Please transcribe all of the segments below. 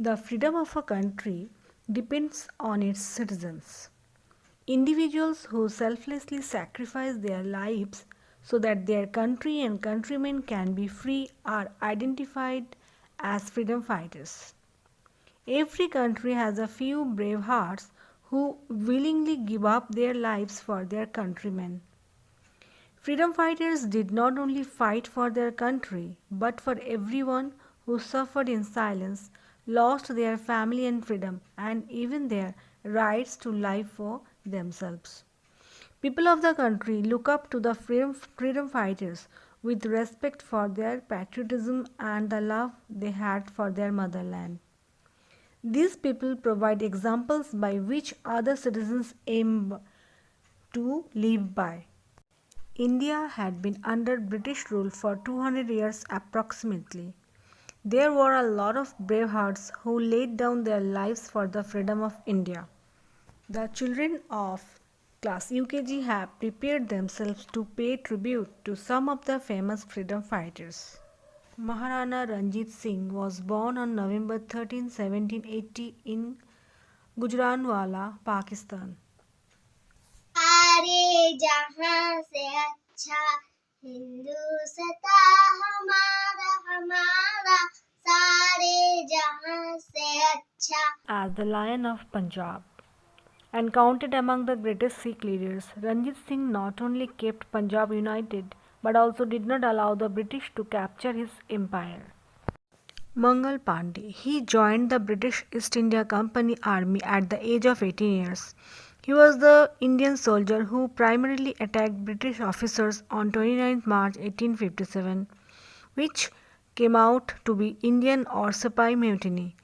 The freedom of a country depends on its citizens. Individuals who selflessly sacrifice their lives so that their country and countrymen can be free are identified as freedom fighters. Every country has a few brave hearts who willingly give up their lives for their countrymen. Freedom fighters did not only fight for their country, but for everyone who suffered in silence, lost their family and freedom, and even their rights to life for themselves. People of the country look up to the freedom fighters with respect for their patriotism and the love they had for their motherland. These people provide examples by which other citizens aim to live by. India had been under British rule for 200 years approximately. There were a lot of brave hearts who laid down their lives for the freedom of India. The children of class UKG have prepared themselves to pay tribute to some of the famous freedom fighters. Maharana Ranjit Singh was born on November 13, 1780 in Gujranwala, Pakistan. सारे जहां से अच्छा हिंदुस्ता हमारा हमारा सारे जहां से अच्छा. As the Lion of Punjab and counted among the greatest Sikh leaders, Ranjit Singh not only kept Punjab united but also did not allow the British to capture his empire. Mangal Pandey. He joined the British East India Company army at the age of 18 years. He was the Indian soldier who primarily attacked British officers on 29 March 1857, which came out to be Indian or Sepoy mutiny.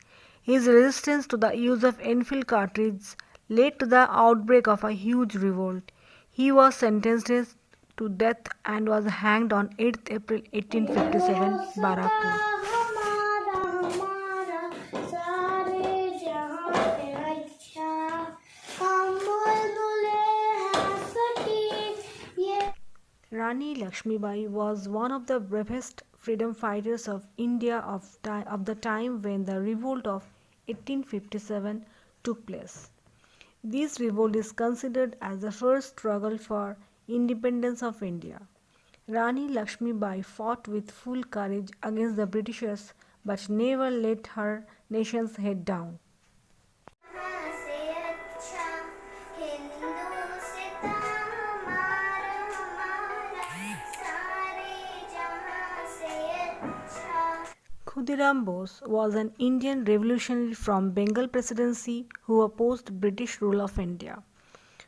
His resistance to the use of Enfield cartridges led to the outbreak of a huge revolt. He was sentenced to death and was hanged on 8th April 1857, Barapur. Rani Lakshmibai was one of the bravest freedom fighters of India of the time when the revolt of 1857 took place. This revolt is considered as the first struggle for independence of India. Rani Lakshmibai fought with full courage against the Britishers but never let her nation's head down. Khudiram Bose was an Indian revolutionary from Bengal Presidency who opposed British rule of India.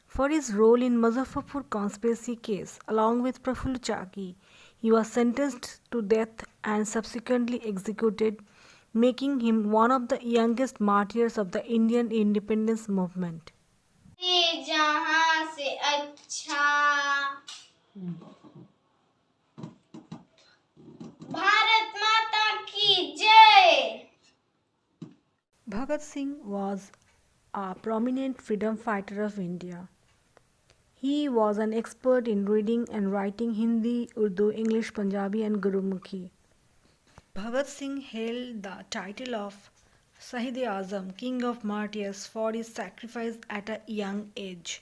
For his role in Muzaffarpur conspiracy case along with Prafulla Chaki, he was sentenced to death and subsequently executed, making him one of the youngest martyrs of the Indian independence movement. Bharat माता की जय. Bhagat Singh was a prominent freedom fighter of India. He was an expert in reading and writing Hindi, Urdu, English, Punjabi, and Gurumukhi. Bhagat Singh held the title of Shahid-e-Azam, King of Martyrs, for his sacrifice at a young age.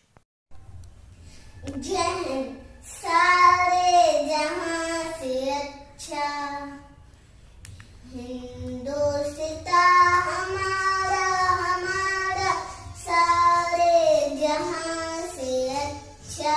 जय हिंद. सारे जहां से अच्छा हिंदुस्ता हमारा हमारा सारे जहां से अच्छा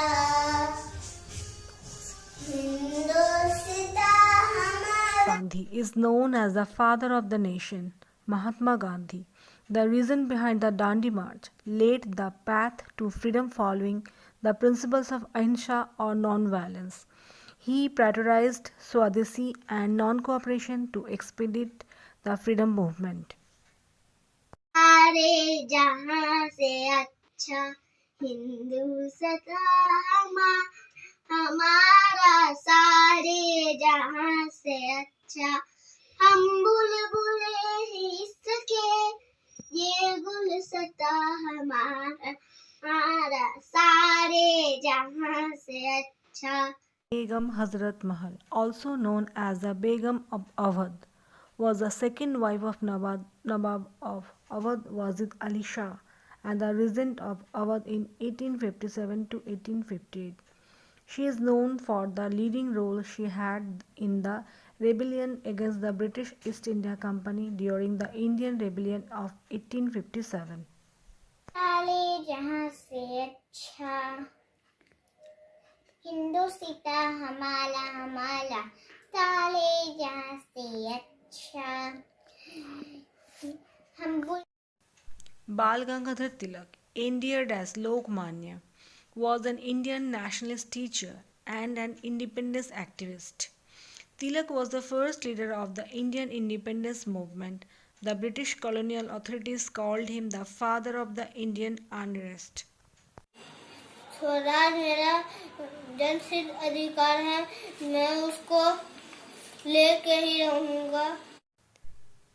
हिंदुस्ता हमारा. Gandhi is known as the father of the nation. Mahatma Gandhi, the reason behind the Dandi March, laid the path to freedom following the principles of Ahimsa or non-violence. He prioritized Swadeshi and non-cooperation to expedite the freedom movement. सारे जहां से अच्छा हिंदुस्ता हमारा सारे जहां से अच्छा हम बुलबुले हैं इसके ये गुलस्ता हमारा सारे जहां से अच्छा. Begum Hazrat Mahal, also known as the Begum of Awadh, was the second wife of Nawab of Awadh Wazid Ali Shah and the regent of Awadh in 1857 to 1858. She is known for the leading role she had in the rebellion against the British East India Company during the Indian Rebellion of 1857. साले जहां से अच्छा हिंदू सीता हमारा हमारा साले जहां से अच्छा हम Bal Gangadhar Tilak, endeared as Lokmanya, was an Indian nationalist teacher and an independence activist. Tilak was the first leader of the Indian independence movement. The British colonial authorities called him the father of the Indian unrest. Swaraj मेरा जनसिद्ध अधिकार है मैं उसको लेके ही रहूंगा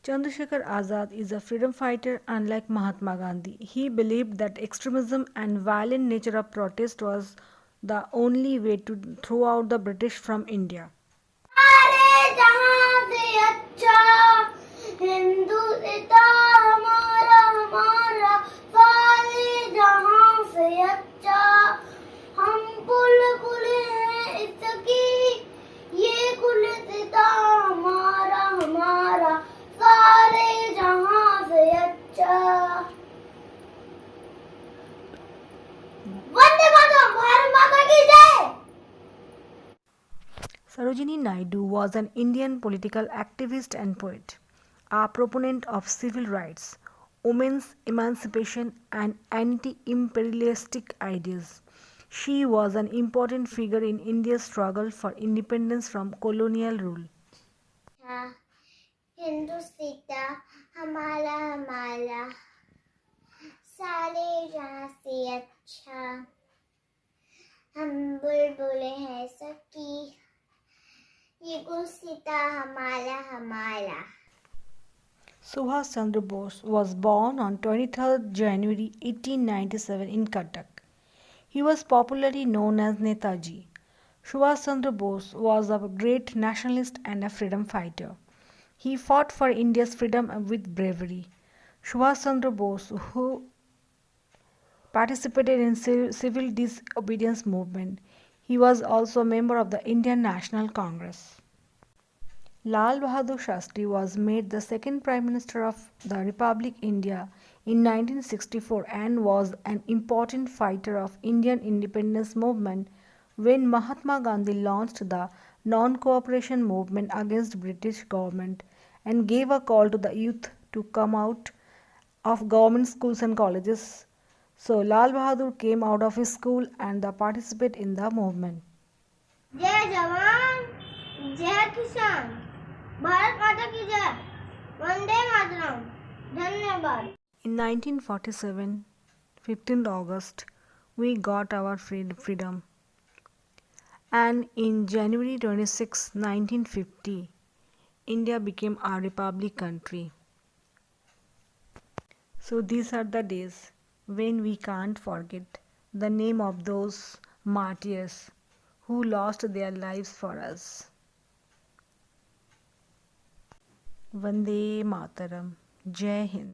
Chandrasekhar Azad is a freedom fighter unlike Mahatma Gandhi. He believed that extremism and violent nature of protest was the only way to throw out the British from India. सारे जहां से अच्छा हिंदू सीता हमारा हमारा सारे जहां से अच्छा हम बुलबुल हैं इसकी ये कुल सीता हमारा हमारा सारे जहां से अच्छा वंदे मातरम भारत माता की जय Sarojini Naidu was an Indian political activist and poet, a proponent of civil rights, women's emancipation, and anti imperialistic ideas. She was an important figure in India's struggle for independence from colonial rule. Hindu Sita हमारा हमारा सारे जहां से अच्छा हम बुलबुल हैं सकी ये गुल सीता हमारा हमारा Subhas Chandra Bose was born on 23rd January 1897 in Cuttack. He was popularly known as Netaji. Subhas Chandra Bose was a great nationalist and a freedom fighter. He fought for India's freedom with bravery. Subhas Chandra Bose, who participated in civil disobedience movement, he was also a member of the Indian National Congress. Lal Bahadur Shastri was made the second Prime Minister of the Republic India in 1964 and was an important fighter of Indian independence movement when Mahatma Gandhi launched the non-cooperation movement against British government and gave a call to the youth to come out of government schools and colleges. So Lal Bahadur came out of his school and participated in the movement. जय जवान जय किसान भारत माता की जय वंदे मातरम धन्यवाद In 1947, 15th August, we got our freedom. And in January 26, 1950, India became a republic country. So these are the days when we can't forget the name of those martyrs who lost their lives for us. Vande Mataram. Jai Hind.